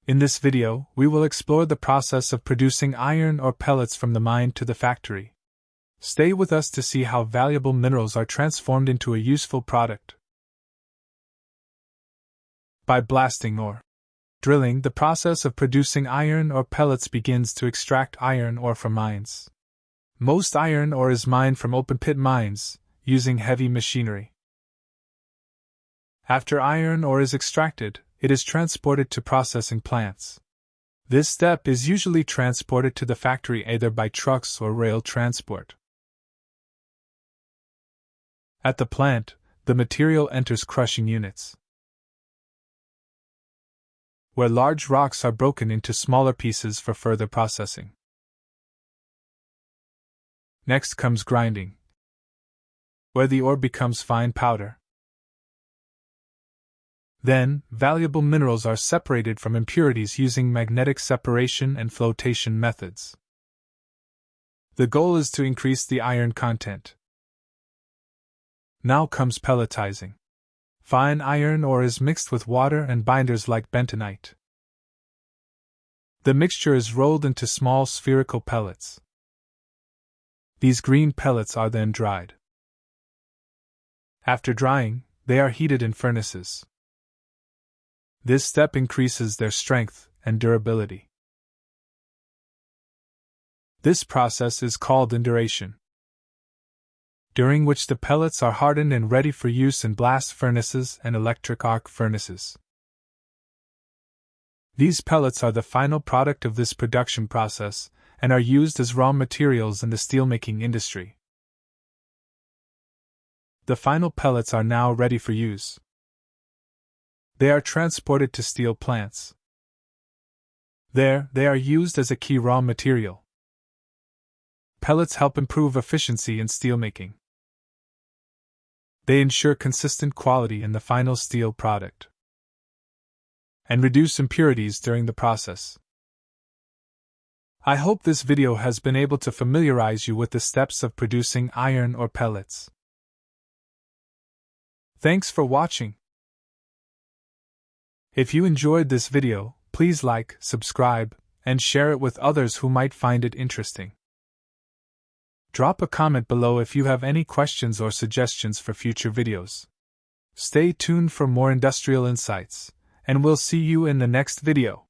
In this video, we will explore the process of producing iron or pellets from the mine to the factory. Stay with us to see how valuable minerals are transformed into a useful product. By blasting or drilling, the process of producing iron or pellets begins to extract iron ore from mines. Most iron ore is mined from open-pit mines, using heavy machinery. After iron ore is extracted, it is transported to processing plants. This step is usually transported to the factory either by trucks or rail transport. At the plant, the material enters crushing units, where large rocks are broken into smaller pieces for further processing. Next comes grinding, where the ore becomes fine powder. Then, valuable minerals are separated from impurities using magnetic separation and flotation methods. The goal is to increase the iron content. Now comes pelletizing. Fine iron ore is mixed with water and binders like bentonite. The mixture is rolled into small spherical pellets. These green pellets are then dried. After drying, they are heated in furnaces. This step increases their strength and durability. This process is called induration, during which the pellets are hardened and ready for use in blast furnaces and electric arc furnaces. These pellets are the final product of this production process and are used as raw materials in the steelmaking industry. The final pellets are now ready for use. They are transported to steel plants. There, they are used as a key raw material. Pellets help improve efficiency in steelmaking. They ensure consistent quality in the final steel product and reduce impurities during the process. I hope this video has been able to familiarize you with the steps of producing iron or pellets. Thanks for watching. If you enjoyed this video, please like, subscribe, and share it with others who might find it interesting. Drop a comment below if you have any questions or suggestions for future videos. Stay tuned for more industrial insights, and we'll see you in the next video.